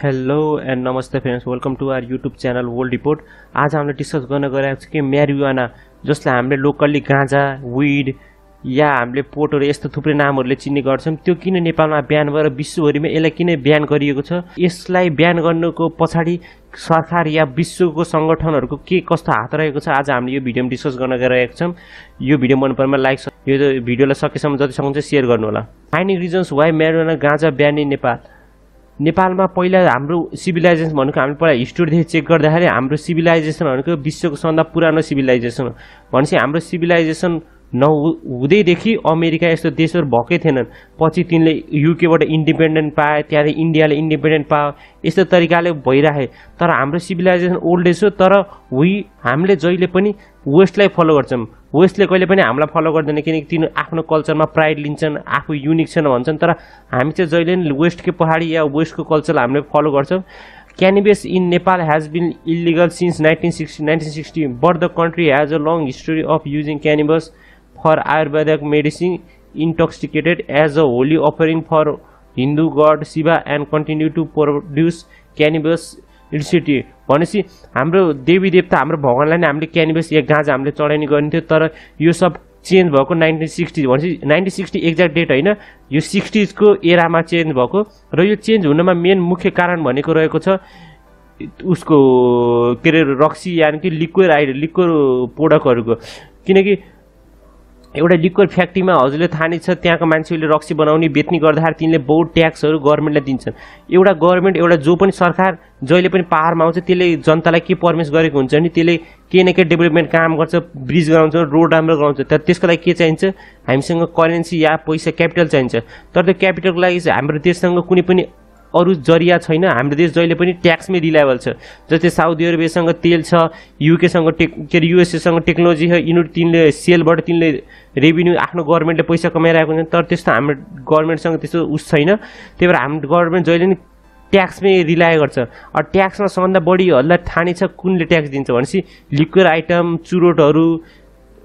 Hello and नमस्ते friends, welcome to our YouTube channel world report. आज हामीले discuss गर्न गइरहेको छ कि म्यारिजुआना, जसलाई हामीले लोकल्ली गाँजा, विड या हामीले पोटहरू यस्तो थुप्रै नामहरूले चिन्ने गर्छौँ, त्यो किन नेपालमा ब्यान भएर विश्वभरिमा यसलाई किन ब्यान गरिएको छ, यसलाई ब्यान गर्नुको पछाडि सरकार या विश्वको सङ्गठनहरूको के कस्तो हात रहेको छ, आज हामीले यो भिडियोमा डिस्कस गर्न गइरहेका छौँ। यो भिडियो मन परेमा लाइक, यो भिडियोलाई सकेसम्म जति सक्नुहुन्छ सेयर गर्नु होला। फाइन्डिङ रिजन्स वाइ म्यारिजुआना गाँजा ब्यान इन नेपाल। नेपालमा पहिला हाम्रो सिभिलाइजेसन भनेको हामीले पहिला हिस्ट्रीदेखि चेक गर्दाखेरि हाम्रो सिभिलाइजेसन भनेको विश्वको सबभन्दा पुरानो सिभिलाइजेसन हो। भनेपछि हाम्रो सिभिलाइजेसन नहुँदैदेखि अमेरिका यस्तो देशहरू भएकै थिएनन्। पछि तिनले युकेबाट इन्डिपेन्डेन्ट पाए, त्यहाँदेखि इन्डियाले इन्डिपेन्डेन्ट पायो, यस्तो तरिकाले भइरहे। तर हाम्रो सिभिलाइजेसन ओल्ड एज हो, तर हामीले जहिले पनि वेस्टलाई फलो गर्छौँ। वेस्टले कहिले पनि हामीलाई फलो गर्दैन, किनकि तिनीहरू आफ्नो कल्चरमा प्राइड लिन्छन्, आफू युनिक छन् भन्छन्। तर हामी चाहिँ जहिले पनि वेस्टकै पहाडी या वेस्टको कल्चरलाई हामीले फलो गर्छौँ। Cannabis in Nepal has been illegal since 1960, but the country has a long history of using cannabis for Ayurvedic medicine, intoxicated as a holy offering for Hindu god Shiva, and continue to produce cannabis electricity. भनेपछि हाम्रो देवी देवता, हाम्रो भगवानलाई नै हामीले क्यानिबस या गाँजा हामीले चढाउने गरिन्थ्यो। तर यो सब चेन्ज भएको 1960, भनेपछि 1960 एक्ज्याक्ट डेट होइन, यो 60s को एरामा चेन्ज भएको। र यो चेन्ज हुनमा मेन मुख्य कारण भनेको रहेको छ उसको के अरे रक्सी, यानि कि लिक्वर प्रोडक्टहरूको। किनकि एउटा लिक्वर फ्याक्ट्रीमा हजुरले थाहा नै छ, त्यहाँको मान्छेहरूले रक्सी बनाउने बेच्ने गर्दाखेरि तिनले बहुत ट्याक्सहरू गभर्मेन्टलाई दिन्छन्। एउटा गभर्मेन्ट, एउटा जो पनि सरकार जहिले पनि पावरमा आउँछ, त्यसले जनतालाई के पर्मिस गरेको हुन्छ नि, त्यसले केही न केही डेभलपमेन्ट काम गर्छ, ब्रिज गराउँछ, रोड राम्रो गराउँछ। तर त्यसको लागि के चाहिन्छ, हामीसँग करेन्सी या पैसा क्यापिटल चाहिन्छ। तर त्यो क्यापिटलको लागि चाहिँ हाम्रो देशसँग कुनै पनि अरू जरिया छैन। हाम्रो देश जहिले पनि ट्याक्समै रिलायबल छ। जस्तै साउदी अरेबियासँग तेल छ, युकेसँग के अरे युएसएसँग टेक्नोलोजी छ, यिनीहरू तिनले सेलबाट तिनले रेभिन्यू आफ्नो गभर्मेन्टले पैसा कमाइरहेको हुन्छ। तर त्यस्तो हाम्रो गभर्मेन्टसँग त्यस्तो उस छैन। त्यही भएर हाम्रो गभर्मेन्ट जहिले पनि ट्याक्समै रिलाय गर्छ। ट्याक्समा सबभन्दा बढीहरूलाई थाहा नै छ कुनले ट्याक्स दिन्छ भनेपछि लिक्विड आइटम, चुरोटहरू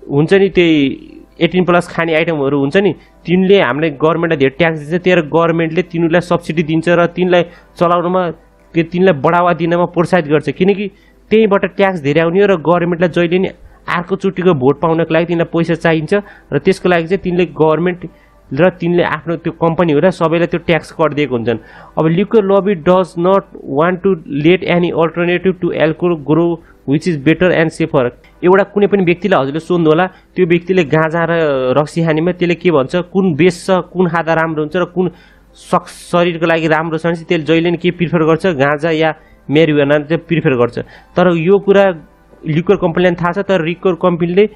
हुन्छ नि, त्यही 18+ खाने आइटमहरू हुन्छ नि, तिनले हामीले गभर्मेन्टलाई धेरै ट्याक्स दिन्छ। त्यही भएर गभर्मेन्टले तिनीहरूलाई सब्सिडी दिन्छ र तिनलाई चलाउनमा, तिनलाई बढावा दिनमा प्रोत्साहित गर्छ। किनकि त्यहीँबाट ट्याक्स धेरै आउने हो र गभर्मेन्टलाई जहिले नि अर्कोचोटिको भोट पाउनको लागि तिनलाई पैसा चाहिन्छ। र त्यसको लागि चाहिँ तिनले गभर्मेन्ट र तिनले आफ्नो त्यो कम्पनीहरूलाई सबैलाई त्यो ट्याक्स कट दिएको हुन्छन्। अब liquor lobby does not want to let any alternative to alcohol grow which is better and safer. एउटा कुनै पनि व्यक्तिलाई हजुरले सोध्नु होला, त्यो व्यक्तिले गाँजा र रक्सी खानेमा त्यसले के भन्छ, कुन बेस छ, कुन खाँदा राम्रो हुन्छ र कुन शरीरको लागि राम्रो छ भने त्यसले जहिले पनि के प्रिफर गर्छ, गाँजा या म्यारिजुआना चाहिँ प्रिफर गर्छ। तर यो कुरा लिक्वर कम्पनीलाई थाहा छ, तर लिक्वर कम्पनीले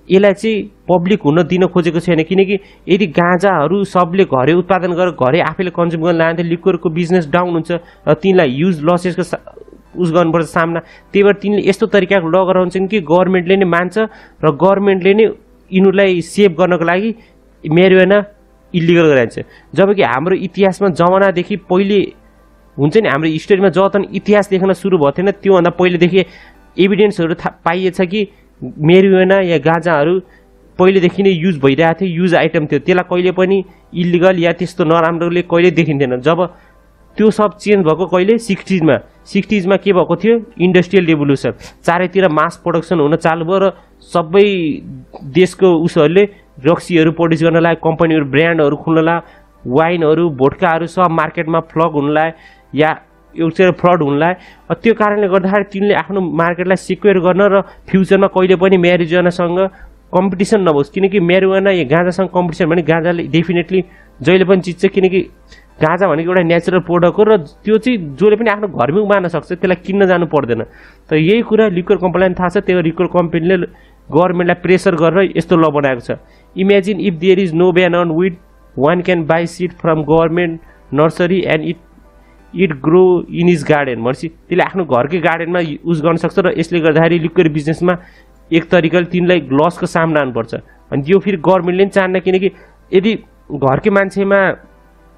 यसलाई चाहिँ पब्लिक हुन दिन खोजेको छैन। किनकि यदि गाँजाहरू सबले घरै उत्पादन गरेर घरै आफैले कन्ज्युम गर्न लाग्यो भने यिनीहरूको बिजनेस डाउन हुन्छ र तिनलाई युज लसेसको उस गर्नुपर्छ सामना। त्यही भएर तिनले यस्तो तरिकाको ल गराउँछन् कि गभर्मेन्टले नै मान्छ र गभर्मेन्टले नै यिनीहरूलाई सेभ गर्नको लागि म्यारिजुआना इलिगल गराइन्छ। जबकि हाम्रो इतिहासमा जमानादेखि पहिले हुन्छ नि, हाम्रो हिस्ट्रीमा जब इतिहास लेख्न सुरु भएको थिएन त्योभन्दा पहिलेदेखि एभिडेन्सहरू पाइएछ कि म्यारिजुआना या गाँजाहरू पहिलेदेखि नै युज भइरहेको थियो, युज आइटम थियो। त्यसलाई कहिले पनि इलिगल या त्यस्तो नराम्रोले कहिले देखिन्थेन। जब त्यो सब चेन्ज भएको कहिले 60sमा के भएको थियो, इन्डस्ट्रियल रेभोल्युसन, चारैतिर मास प्रोडक्सन हुन चालु भयो र सबै देशको उसहरूले रक्सीहरू प्रड्युस गर्न लाग्यो, कम्पनीहरू ब्रान्डहरू खुल्न लाग्यो, वाइनहरू, भोड्काहरू सब मार्केटमा फ्लग हुन लाग्यो या एउटा फ्रड हुन लाग्यो। त्यो कारणले गर्दाखेरि तिनले आफ्नो मार्केटलाई सिक्योर गर्न र फ्युचरमा कहिले पनि म्यारिजुआनासँग कम्पिटिसन नहोस्। किनकि म्यारिजुआना या गाँजासँग कम्पिटिसन भने गाँजाले डेफिनेटली जहिले पनि जित्छ। किनकि गाँजा भनेको एउटा नेचुरल प्रोडक्ट हो र त्यो चाहिँ जसले पनि आफ्नो घरमै उमार्न सक्छ, त्यसलाई किन्न जानु पर्दैन। त यही कुरा लिक्वर कम्पनीलाई थाहा छ। त्यो लिक्वर कम्पनीले गभर्मेन्टलाई प्रेसर गरेर यस्तो ल बनाएको छ। Imagine if there is no ban on weed, one can buy seed from government nursery and it grow in his garden. भनेपछि त्यसले आफ्नो घरकै गार्डनमा युज गर्न सक्छ र यसले गर्दाखेरि लिक्वर बिजनेसमा एक तरिकाले तिनलाई लसको सामना गर्नुपर्छ। अनि यो फेरि गभर्मेन्टले पनि चाहन्न। किनकि यदि घरकै मान्छेमा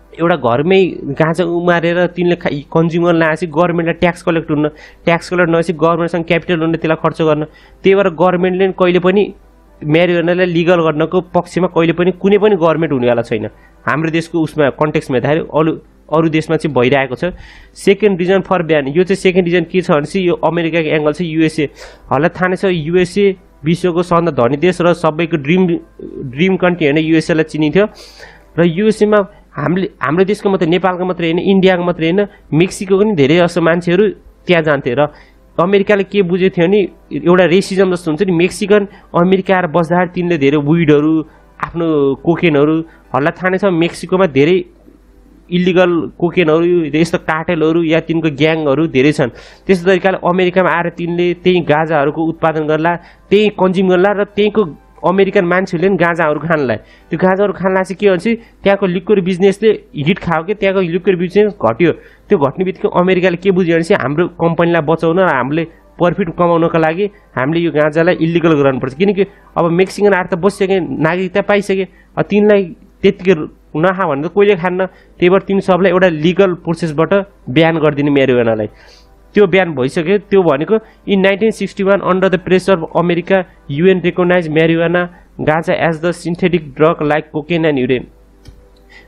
एउटा घरमै गाँजा उमारेर तिनले कन्ज्युम गर्न लागेपछि गभर्मेन्टलाई ट्याक्स कलेक्ट हुन्न, ट्याक्स कलेक्ट नभएपछि गभर्मेन्टसँग क्यापिटल हुन्न, त्यसलाई खर्च गर्न। त्यही भएर गभर्मेन्टले कहिले पनि म्यारिजुआनालाई लिगल गर्नको पक्षमा कहिले पनि कुनै पनि गभर्मेन्ट हुनेवाला छैन। हाम्रो देशको उसमा कन्टेक्स्टमा हेर्दाखेरि अरू देशमा चाहिँ भइरहेको छ। सेकेन्ड रिजन फर ब्यान, यो चाहिँ सेकेन्ड रिजन के छ भने चाहिँ यो अमेरिकाको एङ्गल चाहिँ युएसए। हल्ला थाहा नै छ युएसए विश्वको सबभन्दा धनी देश र सबैको ड्रिम कन्ट्री होइन युएसएलाई चिनिन्थ्यो। र युएसएमा हाम्रो देशको मात्रै नेपालको मात्रै होइन इन्डियाको मात्रै होइन मेक्सिको पनि धेरै जस्तो मान्छेहरू त्यहाँ जान्थे। र अमेरिकाले के बुझेको थियो भने एउटा रेसिजम जस्तो हुन्छ नि, मेक्सिकन अमेरिका आएर बस्दाखेरि तिनले धेरै विडहरू आफ्नो कोकेनहरू, हल्ला थाहा नै छ मेक्सिकोमा धेरै इलिगल कोकेनहरू यस्तो कार्टेलहरू या तिनको ग्याङहरू धेरै छन्। त्यस्तो तरिकाले अमेरिकामा आएर तिनले त्यही गाँजाहरूको उत्पादन गर्ला, त्यही कन्ज्युम गर्ला र त्यहीँको अमेरिकन मान्छेहरूले पनि गाँजाहरू खानलाई। त्यो गाँजाहरू खानलाई चाहिँ के भन्छ त्यहाँको लिक्वर बिजनेसले हिट खायो कि त्यहाँको लिक्वर बिजनेस घट्यो। त्यो घट्ने बित्तिकै अमेरिकाले के बुझ्यो भने चाहिँ हाम्रो कम्पनीलाई बचाउन र हामीले प्रफिट कमाउनको लागि हामीले यो गाँजालाई इलिगल गराउनुपर्छ। किनकि अब मेक्सिकन आएर त बसिसके, नागरिकता पाइसके, त्यिनलाई त्यतिकै नखा भने त कोहीले खान्न। त्यही भएर तिन सबलाई एउटा लिगल प्रोसेसबाट ब्यान गरिदिने म्यारिजुआनालाई। त्यो ब्यान भइसक्यो। त्यो भनेको in 1961 under the pressure of America UN recognise marijuana ganja as the synthetic drug like cocaine and युरेन।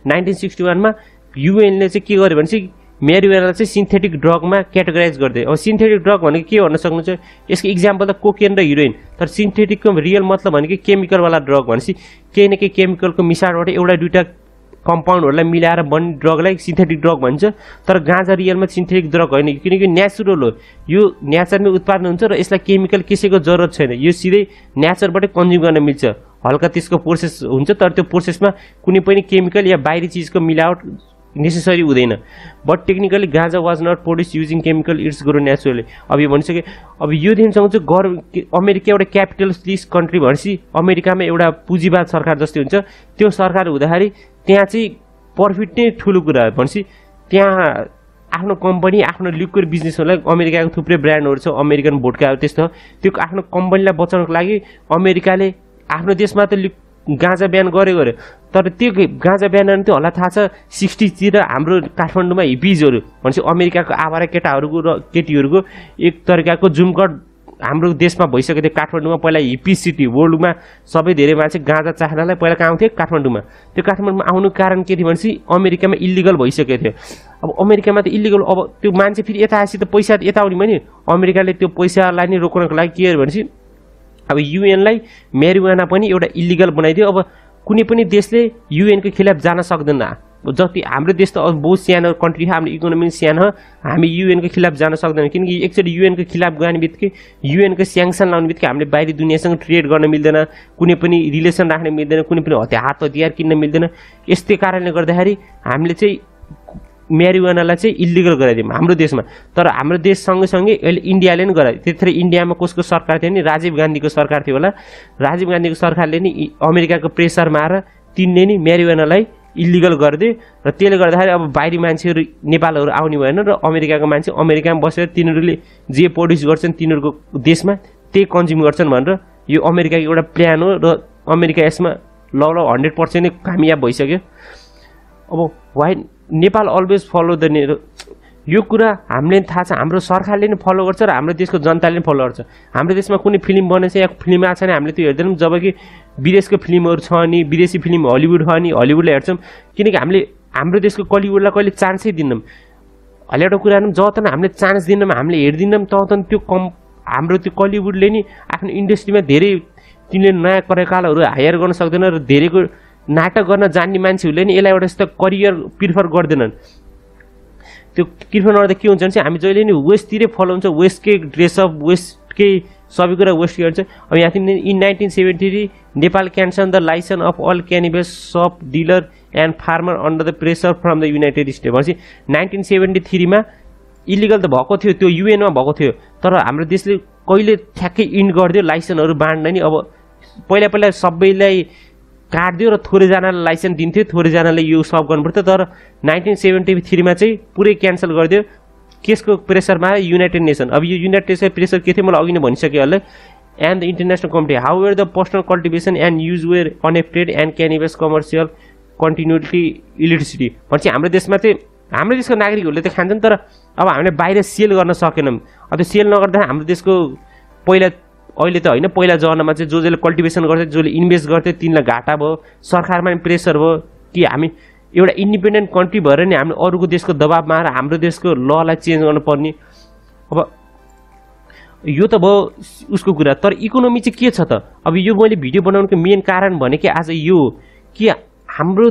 1961 मा युएनले चाहिँ के गर्यो भने चाहिँ म्यारिजुआनालाई चाहिँ सिन्थेटिक ड्रगमा क्याटेगराइज गर्दै। अब सिन्थेटिक ड्रग भनेको के भन्न सक्नुहुन्छ, यसको इक्जाम्पल त कोकेन र हिरोइन। तर सिन्थेटिकको रियल मतलब भनेको केमिकलवाला ड्रग भनेपछि केही न केही केमिकलको मिसाडबाट एउटा दुईवटा कम्पाउन्डहरूलाई मिलाएर बन्ने ड्रगलाई सिन्थेटिक ड्रग भन्छ। तर गाँजा रियलमा सिन्थेटिक ड्रग होइन, किनकि नेचुरल हो, यो नेचरमै उत्पादन हुन्छ र यसलाई केमिकल कसैको जरुरत छैन, यो सिधै नेचरबाटै कन्ज्युम गर्न मिल्छ। हल्का त्यसको प्रोसेस हुन्छ तर त्यो प्रोसेसमा कुनै पनि केमिकल या बाहिरी चिजको मिलावट नेसेसरी हुँदैन। But technically ganja was not produce using chemical, it's grow naturally. अब यो भनिसके। अब यो दिनसँग चाहिँ अमेरिका एउटा क्यापिटलिस्ट कन्ट्री भनेपछि अमेरिकामा एउटा पुँजीवाद सरकार जस्तै हुन्छ। त्यो सरकार हुँदाखेरि त्यहाँ चाहिँ प्रफिट नै ठुलो कुरा हो भनेपछि त्यहाँ आफ्नो कम्पनी आफ्नो लिक्वर बिजनेसहरूलाई अमेरिकाको थुप्रै ब्रान्डहरू छ, अमेरिकन भोडकाहरू त्यस्तो। त्यो आफ्नो कम्पनीलाई बचाउनको लागि अमेरिकाले आफ्नो देशमा त गाँजा ब्यान गर्यो, तर त्यो गाँजा ब्यान त्यो हल्ला थाहा छ 60तिर हाम्रो काठमाडौँमा हिपिजहरू भनेपछि अमेरिकाको आवारा केटाहरूको र केटीहरूको एक तरिकाको जुमकट हाम्रो देशमा भइसकेको थियो। काठमाडौँमा पहिला हिपी सिटी, वर्ल्डमा सबै धेरै मान्छे गाँजा चाख्नलाई पहिला कहाँ आउँथ्यो काठमाडौँमा। त्यो काठमाडौँमा आउनुको कारण के थियो भनेपछि अमेरिकामा इलिगल भइसकेको थियो। अब अमेरिकामा त इलिगल, अब त्यो मान्छे फेरि यता आएपछि त पैसा यता आउने भने अमेरिकाले त्यो पैसालाई नै रोक्नको लागि के गर्यो भनेपछि अब युएनलाई म्यारिजुआना पनि एउटा इलिगल बनाइदियो। अब कुनै पनि देशले युएनको खिलाफ जान सक्दैन। जति हाम्रो देश त अब बहुत सानो कन्ट्री हो, हाम्रो इकोनोमी सानो हो, हामी युएनको खिलाफ जान सक्दैन। किनकि एकचोटि युएनको खिलाफ गयो बित्तिकै युएनको स्याङ्सन लाउने बित्तिकै हामीले बाहिरी दुनियाँसँग ट्रेड गर्न मिल्दैन, कुनै पनि रिलेसन राख्न मिल्दैन, कुनै पनि हात हतियार किन्न मिल्दैन। यस्तै कारणले गर्दाखेरि हामीले चाहिँ म्यारिजुआनालाई चाहिँ इलिगल गराइदियौँ हाम्रो देशमा। तर हाम्रो देश सँगसँगै अहिले इन्डियाले पनि गरायो। त्यतिखेर इन्डियामा कसको सरकार थियो नि, राजीव गान्धीको सरकार थियो होला। राजीव गान्धीको सरकारले नि अमेरिकाको प्रेसरमा आएर तिनले नि म्यारिजुआनालाई इलिगल गरिदियो। र त्यसले गर्दाखेरि अब बाहिरी मान्छेहरू नेपालहरू आउने भएन र अमेरिकाको मान्छे अमेरिकामा बसेर तिनीहरूले जे प्रड्युस गर्छन् तिनीहरूको देशमा त्यही कन्ज्युम गर्छन् भनेर यो अमेरिकाको एउटा प्लान हो। र अमेरिका यसमा ल 100% नै कामयाब भइसक्यो। अब why Nepal always follow the यो कुरा हामीले थाहा छ, हाम्रो सरकारले नै फलो गर्छ र हाम्रो देशको जनताले नै फलो गर्छ। हाम्रो देशमा कुनै फिल्म बनेछ या फिल्म आएको छ भने हामीले त्यो हेर्दैनौँ, जबकि विदेशको फिल्महरू छ नि, विदेशी फिल्म हलिउड हो नि, हलिउडलाई हेर्छौँ। किनकि हामीले हाम्रो देशको कलिउडलाई कहिले चान्सै दिन्नौँ। अहिले एउटा कुरा जब त हामीले चान्स दिन्नौँ, हामीले हेरिदिन्नौँ, तब त त्यो हाम्रो त्यो कलिउडले नि आफ्नो इन्डस्ट्रीमा धेरै तिनले नयाँ कलाकारहरू हायर गर्न सक्दैन र धेरैको नाटक गर्न जान्ने मान्छेहरूले नि यसलाई एउटा यस्तो करियर प्रिफर गर्दैनन्। त्यो प्रिफर गर्दा के हुन्छ भने चाहिँ हामी जहिले नि वेस्टतिरै फलो हुन्छ, वेस्टकै ड्रेसअप, वेस्टकै सबै कुरा वेस्ट गर्छ। अब यहाँ तिमीले in 1973 Nepal cancelled the licence of all cannabis shop dealer and farmer under the pressure from the United State भनेपछि 1973 मा इलिगल त भएको थियो, त्यो युएनमा भएको थियो। तर हाम्रो देशले कहिले ठ्याक्कै इन्ड गरिदियो लाइसेन्सहरू बाँड्न नि। अब पहिला पहिला सबैलाई काट्दियो र थोरैजनालाई लाइसेन्स दिन्थ्यो, थोरैजनाले यो सब गर्नुपर्थ्यो। तर 1973 मा चाहिँ पुरै क्यान्सल गरिदियो। केसको प्रेसरमा युनाइटेड नेसन। अब यो युनाइटेड नेसन प्रेसर के थियो मलाई अघि नै भनिसकेँ होला। And the international committee however the personal cultivation and use were unaffected and cannabis commercial continuity illicit भनेपछि हाम्रो देशमा चाहिँ हाम्रो देशको नागरिकहरूले त खान्छन्, तर अब हामीले बाहिर सेल गर्न सकेनौँ। अब त्यो सेल नगर्दा हाम्रो देशको पहिला अहिले त होइन, पहिला जमानामा चाहिँ जसले कल्टिभेसन गर्थे, जसले इन्भेस्ट गर्थे तिनलाई घाटा भयो, सरकारमा पनि प्रेसर भयो कि हामी एउटा इन्डिपेन्डेन्ट कन्ट्री भएर नि हामीले अरूको देशको दबाबमा आएर हाम्रो देशको ललाई चेन्ज गर्नुपर्ने। अब यो त भयो उसको कुरा, तर इकोनोमी चाहिँ के छ त? अब यो मैले भिडियो बनाउनुको मेन कारण भनेकै आज यो कि हाम्रो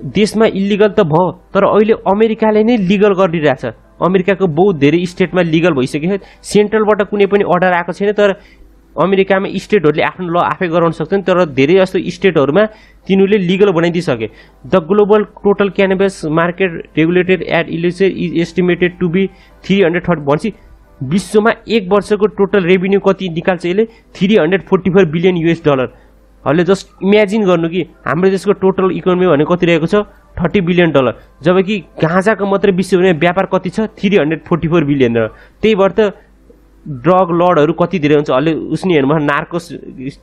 देशमा इलिगल त भयो, तर अहिले अमेरिकाले नै लिगल गरिरहेछ। अमेरिकाको बहुत धेरै स्टेटमा लिगल भइसक्यो। सेन्ट्रलबाट कुनै पनि अर्डर आएको छैन, तर अमेरिकामा स्टेटहरूले आफ्नो ल आफै गराउन सक्छन्, तर धेरै जस्तो स्टेटहरूमा तिनीहरूले लिगल बनाइदिइसके। The global total cannabis market regulated at illicit is estimated to be 330 भनेपछि विश्वमा एक वर्षको टोटल रेभिन्यू कति निकाल्छ यसले? 344 बिलियन US डलर। अहिले जस्ट इमेजिन गर्नु कि हाम्रो देशको टोटल इकोनोमी भनेको कति रहेको छ? 30 बिलियन डलर, जबकि गाँजाको मात्रै विश्वमा व्यापार कति छ? 344 बिलियन डलर। त्यही भएर त ड्रग लर्डहरू कति धेरै हुन्छ। अहिले उसनी हेर्नु नार्कोस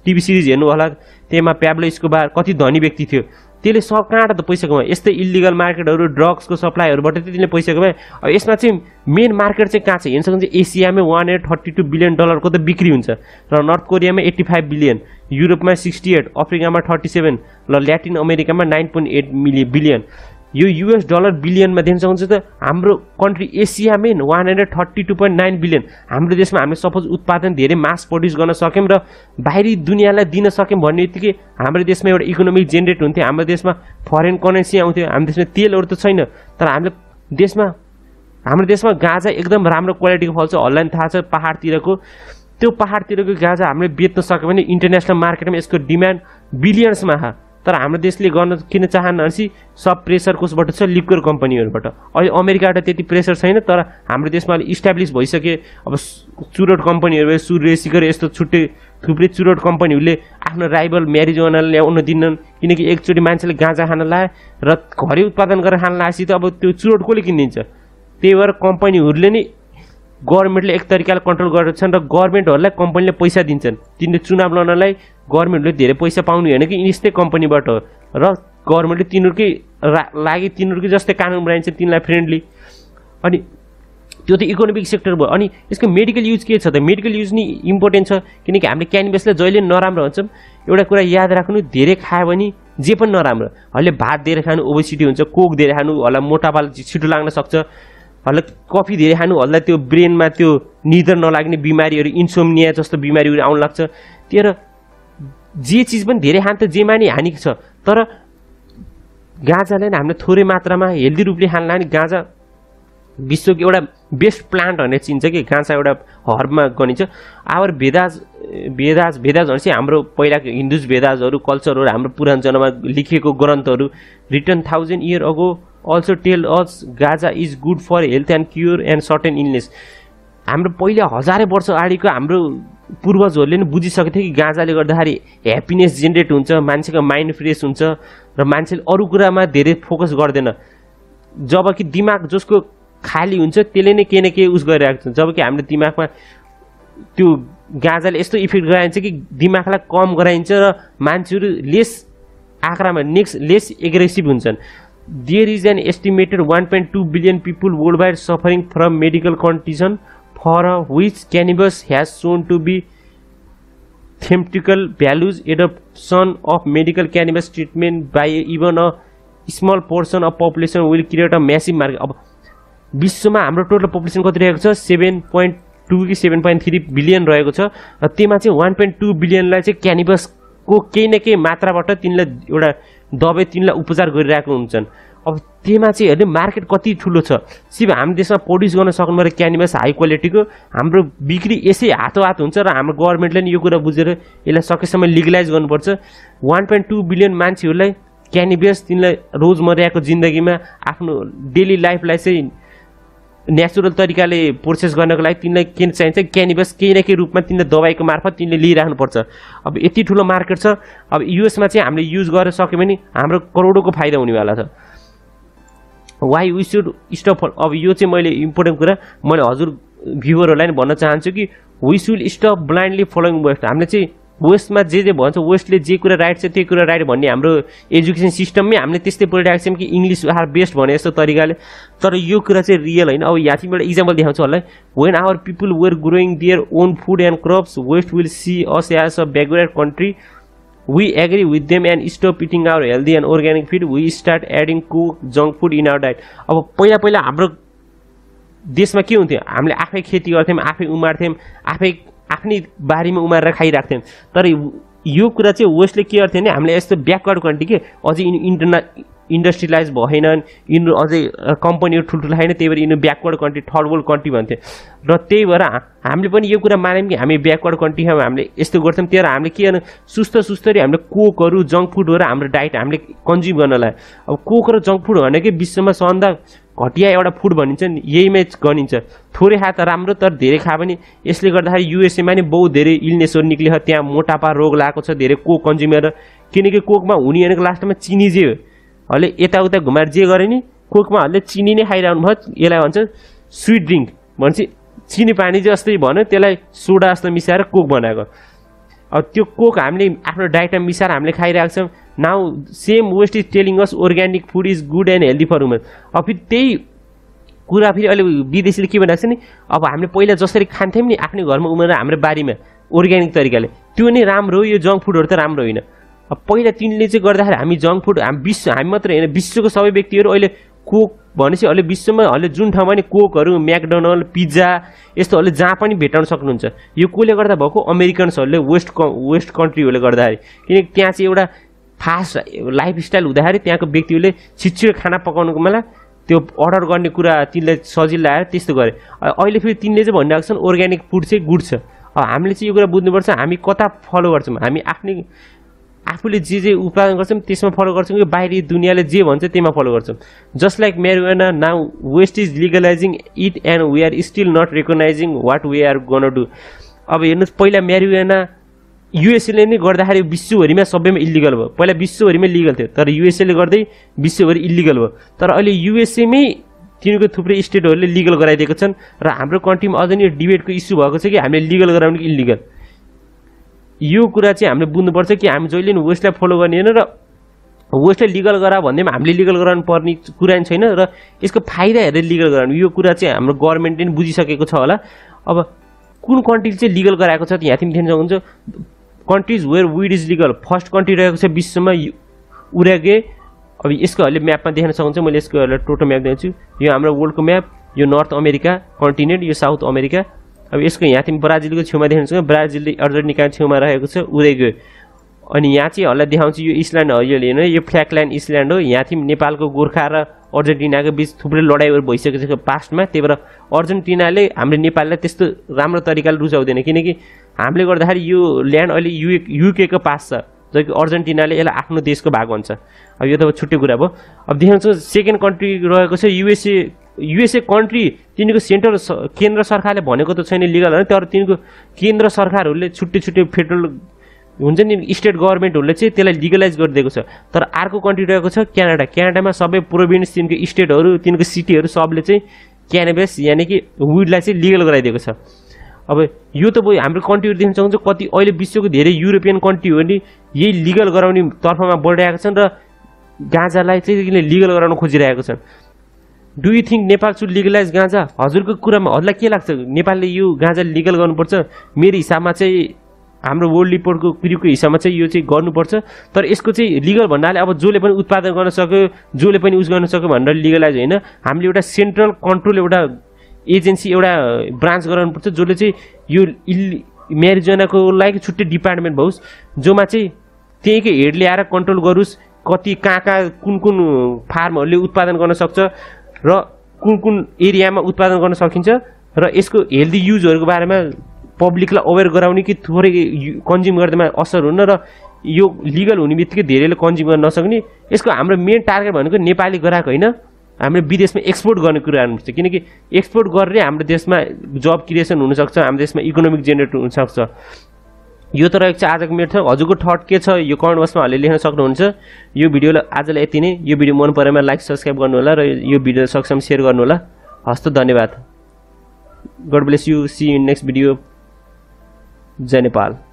टिभी सिरिज हेर्नु होला, त्यसमा प्याब्लो एस्कोबार कति धनी व्यक्ति थियो, त्यसले सब कहाँबाट त पैसा कमायो? यस्तै इलिगल मार्केटहरू ड्रग्सको सप्लाईहरूबाट तिनीले पैसा कमायो। अब यसमा चाहिँ मेन मार्केट चाहिँ कहाँ छ हेर्न सक्नुहुन्छ? एसियामै 132 बिलियन डलरको त बिक्री हुन्छ, र नर्थ कोरियामा 85 बिलियन, युरोपमा 68, अफ्रिकामा 37, र ल्याटिन अमेरिकामा 9.8 बिलियन। यो US डलर बिलियनमा देख्न सक्नुहुन्छ त। हाम्रो कन्ट्री एसियामै 132.9 बिलियन। हाम्रो देशमा हामीले सपोज उत्पादन धेरै मास प्रड्युस गर्न सक्यौँ र बाहिरी दुनियाँलाई दिन सक्यौँ भन्ने बित्तिकै हाम्रो देशमा एउटा इकोनोमिक जेनेरेट हुन्थ्यो, हाम्रो देशमा फरेन करेन्सी आउँथ्यो, हाम्रो देशमा तेलहरू त छैन, तर हाम्रो देशमा गाँजा एकदम राम्रो क्वालिटीको फल्छ। हल्लाइन थाहा छ पहाडतिरको, त्यो पहाडतिरको गाँजा हामीले बेच्न सक्यो भने इन्टरनेसनल मार्केटमा यसको डिमान्ड बिलियन्समा छ। तर हाम्रो देशले गर्न किन चाहन्न भनेपछि सब प्रेसर कसबाट छ? लिक्वर कम्पनीहरूबाट। अहिले अमेरिकाबाट त्यति प्रेसर छैन, तर हाम्रो देशमा अहिले इस्टाब्लिस भइसके। अब चुरोट कम्पनीहरू सुरेसिकर यस्तो छुट्टै थुप्रै चुरोट कम्पनीहरूले आफ्नो राइभल म्यारिजुआना ल्याउन दिन्नन्, किनकि एकचोटि मान्छेले गाँजा खान लाए र घरै उत्पादन गरेर खान लागेपछि त अब त्यो चुरोट कसले किनिदिन्छ? त्यही भएर कम्पनीहरूले नै गभर्मेन्टले एक तरिकाले कन्ट्रोल गरेका छन्, र गभर्मेन्टहरूलाई कम्पनीले पैसा दिन्छन्। तिनीहरूले चुनाव लड्नलाई गभर्मेन्टले धेरै पैसा पाउनु होइन कि यस्तै कम्पनीबाट हो, र गभर्मेन्टले तिनीहरूकै लागि तिनीहरूकै जस्तै कानुन बनाइन्छ तिनीलाई फ्रेन्डली। अनि त्यो त इकोनोमिक सेक्टर भयो। अनि यसको मेडिकल युज के छ त? मेडिकल युज नि इम्पोर्टेन्ट छ, किनकि हामीले क्यानबिसलाई जहिले नराम्रो भन्छौँ। एउटा कुरा याद राख्नु, धेरै खायो भने जे पनि नराम्रो। अहिले भात धेरै खानु ओबेसिटी हुन्छ, कोक धेरै खानु होला मोटापाल छिटो लाग्न सक्छ, होला कफी धेरै खानु होला त्यो ब्रेनमा त्यो निद्रा नलाग्ने बिमारीहरू, इन्सोम्निया जस्तो बिमारीहरू आउन लाग्छ। त्यही जे चिज पनि धेरै खान त जेमा नि हानि छ, तर गाँजालाई हामीले थोरै मात्रामा हेल्दी रूपले खान लाग्ने। गाँजा विश्वको एउटा बेस्ट प्लान्ट भनेर चिन्छ कि गाँजा एउटा हर्बमा गनिन्छ। आवर भेदाज भनेपछि हाम्रो पहिलाको हिन्दुज भेदाजहरू कल्चरहरू हाम्रो पुरानो जन्ममा लेखिएको ग्रन्थहरू written 1000 years ago also tell us ganja is good for health and cure and certain illness. हाम्रो पहिला हजारै वर्ष अगाडिको हाम्रो पूर्वजहरूले नि बुझिसकेको थियो कि गाँजाले गर्दाखेरि ह्याप्पिनेस जेनेरेट हुन्छ, मान्छेको माइन्ड फ्रेस हुन्छ र मान्छेले अरू कुरामा धेरै फोकस गर्दैन। जबकि दिमाग जसको खाली हुन्छ त्यसले नै केही न केही उस गरिरहेको छ। जबकि हाम्रो दिमागमा त्यो गाँजाले यस्तो इफेक्ट गराइन्छ कि दिमागलाई कम गराइन्छ र मान्छेहरू लेस एग्रेसिभ हुन्छन्। There is an estimated 1.2 billion people worldwide suffering from medical condition for which cannabis has shown to be therapeutical values. Adoption of medical cannabis treatment by even a small portion of population will create a massive market. अब विश्वमा हाम्रो total population कति रहेको छ? 7.2 कि 7.3 billion रहेको छ, र त्यसमा चाहिँ 1.2 बिलियनलाई चाहिँ क्यानबिसको केही न केही मात्राबाट तिनलाई एउटा दबाई तिनलाई उपचार गरिरहेको हुन्छन्। अब त्यसमा चाहिँ हेर्नु मार्केट कति ठुलो छ। सिर्फ हाम्रो देशमा प्रड्युस गर्न सक्नुपर्ने क्यानबिस हाई क्वालिटीको हाम्रो बिक्री यसै हातोहात हुन्छ, र हाम्रो गभर्मेन्टले नि यो कुरा बुझेर यसलाई सकेसम्म लिगलाइज गर्नुपर्छ। 1.2 बिलियन मान्छेहरूलाई क्यानबिस तिनलाई रोजमर्राको जिन्दगीमा आफ्नो डेली लाइफलाई चाहिँ नेचुरल तरिकाले प्रोसेस गर्नको लागि तिनलाई के चाहिन्छ? क्यानबिस केही न केही रूपमा तिनले दबाईको मार्फत तिनले लिइराख्नुपर्छ। अब यति ठुलो मार्केट छ। अब युएसमा चाहिँ हामीले युज गरेर सक्यो भने हाम्रो करोडौँको फाइदा हुनेवाला छ। Why we should stop. अब यो चाहिँ मैले इम्पोर्टेन्ट कुरा मैले हजुर भ्युवरहरूलाई पनि भन्न चाहन्छु कि we should stop blindly following west. हामीले चाहिँ वेस्टमा जे भन्छ, वेस्टले जे कुरा राइट छ त्यही कुरा राइट भन्ने हाम्रो एजुकेसन सिस्टममै हामीले त्यस्तै पढिरहेको छौँ कि इङ्ग्लिस आर बेस्ट भने जस्तो तरिकाले। तर यो कुरा चाहिँ रियल होइन। अब यहाँ चाहिँ एउटा इक्जाम्पल देखाउँछु होला। When our people were growing their own food and crops west will see us as a backward country we agree with them and stop eating our healthy and organic food we start adding cook junk food in our diet. अब पहिला पहिला हाम्रो देशमा के हुन्थ्यो, हामीले आफै खेती गर्थ्यौँ, आफै उमार्थ्यौँ, आफ्नै बारीमा उमारेर खाइराख्थ्यौँ। तर यो कुरा चाहिँ वेस्टले के गर्थ्यो भने हामीले यस्तो ब्याकवर्ड कन्ट्री के अझै इन्डस्ट्रियलाइज भएनन्, यिनीहरू अझै कम्पनीहरू ठुल्ठुलो छैन, त्यही भएर यिनीहरू backward country third world country भन्थ्यो। र त्यही भएर हामीले पनि यो कुरा मान्यौँ कि हामी ब्याकवर्ड कन्ट्री छौँ, हामीले यस्तो गर्थ्यौँ। त्यही भएर हामीले के गर्नु, सुस्तरी हामीले कोकहरू जङ्क फुडहरू हाम्रो डाइट हामीले कन्ज्युम गर्नलाई। अब कोक र जङ्क फुड भनेकै विश्वमा सबभन्दा घटिया एउटा फुड भनिन्छ नि, यहीमै गनिन्छ। थोरै खा त राम्रो, तर धेरै खा पनि यसले गर्दाखेरि युएसएमा नि बहुत धेरै इलनेसहरू निक्लियो, त्यहाँ मोटापा रोग लागेको छ धेरै कोक कन्ज्युम गरेर। किनकि कोकमा हुने भनेको लास्टमा चिनी जे हो, अहिले यताउता घुमाएर जे गरे नि कोकमाहरूले चिनी नै खाइरहनु भयो। यसलाई भन्छ स्विट ड्रिङ्क, भनेपछि चिनी पानी जस्तै भन्यो, त्यसलाई सोडा जस्तो मिसाएर कोक बनाएको। अब त्यो कोक हामीले आफ्नो डाइटमा मिसाएर हामीले खाइरहेको छौँ। Now same west is telling us organic food is good and healthy for women. अब फेरि त्यही कुरा फेरि अहिले विदेशीले के भनिरहेको छ नि, अब हामीले पहिला जसरी खान्थ्यौँ नि आफ्नै घरमा उमारेर हाम्रो बारीमा अर्ग्यानिक तरिकाले, त्यो नै राम्रो हो, यो जङ्क फुडहरू त राम्रो होइन। अब पहिला तिनले चाहिँ गर्दाखेरि हामी जङ्क फुड हामी मात्रै होइन, विश्वको सबै व्यक्तिहरू अहिले कोक भनेपछि अहिले विश्वमा अहिले जुन ठाउँमा नि कोकहरू, म्याकडोनल्ड, पिज्जा यस्तोहरूले जहाँ पनि भेटाउन सक्नुहुन्छ। यो कसले गर्दा भएको, अमेरिकन्सहरूले वेस्ट कन्ट्रीहरूले गर्दाखेरि। किनकि त्यहाँ चाहिँ एउटा फास्ट लाइफस्टाइल हुँदाखेरि त्यहाँको व्यक्तिहरूले छिटो खाना पकाउनुको बेला त्यो अर्डर गर्ने कुरा तिनले सजिलो आएर त्यस्तो गरे। अहिले फेरि तिनले चाहिँ भनिरहेको छन् अर्ग्यानिक फुड चाहिँ गुड छ। अब हामीले चाहिँ यो कुरा बुझ्नुपर्छ, हामी कता फलो गर्छौँ, हामी आफूले जे उत्पादन गर्छौँ त्यसमा फलो गर्छौँ कि बाहिरी दुनियाँले जे भन्छ त्यहीमा फलो गर्छौँ। Just like marijuana, now west is legalising it and we are still not recognising what we are gone do. अब हेर्नुहोस्, पहिला म्यारिजुआना युएसएले नै गर्दाखेरि विश्वभरिमा सबैमा इलिगल भयो। पहिला विश्वभरिमै लिगल थियो, तर युएसएले गर्दै विश्वभरि इलिगल भयो। तर अहिले युएसएमै तिनीहरूको थुप्रै स्टेटहरूले लिगल गराइदिएको छन् र हाम्रो कन्ट्रीमा अझ नि डिबेटको इस्यु भएको छ कि हामीले लिगल गराउने कि इलिगल। यो कुरा चाहिँ हामीले बुझ्नुपर्छ कि हामी जहिले पनि वेस्टलाई फलो गर्ने होइन, र वेस्टलाई लिगल गरा भन्दैमा हामीले लिगल गराउनु पर्ने कुरा नि छैन, र यसको फाइदा हेरेर लिगल गराउनु, यो कुरा चाहिँ हाम्रो गभर्मेन्टले पनि बुझिसकेको छ होला। अब कुन कन्ट्रीले चाहिँ लिगल गराएको छ यहाँ तिमी देख्न सक्नुहुन्छ, countries where weed is legal. First country रहेको छ विश्वमा उरुग्वे। अब यसको अहिले म्यापमा देख्न सक्नुहुन्छ, मैले यसको अहिले टोटल म्याप दिन्छु। यो हाम्रो वर्ल्डको म्याप, यो नर्थ अमेरिका कन्टिनेन्ट, यो साउथ अमेरिका। अब यसको यहाँ तिमी ब्राजिलको छेउमा देख्न सक्छौ, ब्राजिलले अर्जेन्टिनाको छेउमा रहेको छ उरुग्वे। अनि यहाँ चाहिँ हल्ला देखाउँछु यो इस्ल्यान्ड हो, यो हेर्नु यो फ्ल्यागल्यान्ड इस्ल्यान्ड हो। यहाँ थियौँ नेपालको गोर्खा र अर्जेन्टिनाको बिच थुप्रै लडाइँहरू भइसकेको छ पास्टमा। त्यही भएर अर्जेन्टिनाले हाम्रो नेपाललाई त्यस्तो राम्रो तरिकाले रुचाउँदैन, किनकि हामीले गर्दाखेरि यो ल्यान्ड अहिले युकेको पास छ, जबकि अर्जेन्टिनाले यसलाई आफ्नो देशको भाग भन्छ। अब यो त छुट्टै कुरा भयो। अब देख्नुहुन्छ सेकेन्ड कन्ट्री रहेको छ युएसए कन्ट्री। तिनीको केन्द्र सरकारले भनेको त छैन लिगल होइन, तर तिनीको केन्द्र सरकारहरूले छुट्टै फेडरल हुन्छ नि स्टेट गभर्मेन्टहरूले चाहिँ त्यसलाई लिगलाइज गरिदिएको छ। तर अर्को कन्ट्री रहेको छ क्यानाडा। क्यानाडामा सबै प्रोभिन्स तिनीको स्टेटहरू तिनीको सिटीहरू सबले चाहिँ क्यानाबिस यानि कि विडलाई चाहिँ लिगल गराइदिएको छ। अब यो त हाम्रो कन्ट्रीहरू देख्न सक्नुहुन्छ, कति अहिले विश्वको धेरै युरोपियन कन्ट्री हो नि यही लिगल गराउने तर्फमा बढिरहेका छन् र गाँजालाई चाहिँ लिगल गराउन खोजिरहेको छन्। Do you think Nepal should legalise गाँजा? हजुरको कुरामा हजुरलाई के लाग्छ, नेपालले यो गाँजा लिगल गर्नुपर्छ? मेरो हिसाबमा चाहिँ हाम्रो वर्ल्ड रिपोर्टको कुरीको हिसाबमा चाहिँ यो चाहिँ गर्नुपर्छ। तर यसको चाहिँ लिगल भन्नाले अब जसले पनि उत्पादन गर्न सक्यो, जसले पनि युज गर्न सक्यो भनेर लिगलाइज होइन। हामीले एउटा सेन्ट्रल कन्ट्रोल, एउटा एजेन्सी, एउटा ब्रान्च गराउनुपर्छ जसले चाहिँ यो म्यारिजुआनाको लागि छुट्टै डिपार्टमेन्ट होस्, जोमा चाहिँ त्यहीकै हेड ल्याएर कन्ट्रोल गरोस्, कति कहाँ कुन फार्महरूले उत्पादन गर्न सक्छ र कुन एरियामा उत्पादन गर्न सकिन्छ, र यसको हेल्दी युजहरूको बारेमा पब्लिकलाई अवेर गराउने कि थोरै कन्ज्युम गर्दामा असर हुन र यो लिगल हुने बित्तिकै धेरैले कन्ज्युम गर्न नसक्ने। यसको हाम्रो मेन टार्गेट भनेको नेपाली ग्राहक होइन, हाम्रो विदेशमा एक्सपोर्ट गर्ने कुरा हुनुपर्छ। किनकि एक्सपोर्ट गरेर हाम्रो देशमा जब क्रिएसन हुनसक्छ, हाम्रो देशमा इकोनोमिक जेनेरेट हुनसक्छ। यो त रहेको छ आजको मेरो ठाउँ। हजुरको थट के छ यो कमेन्ट बक्समाहरूले लेख्न सक्नुहुन्छ। यो भिडियोलाई आजलाई यति नै। यो भिडियो मन परेमा लाइक सब्सक्राइब गर्नु होला र यो भिडियो सक्षम सेयर गर्नु होला। हस्त धन्यवाद। God bless you. See in next video. जय नेपाल।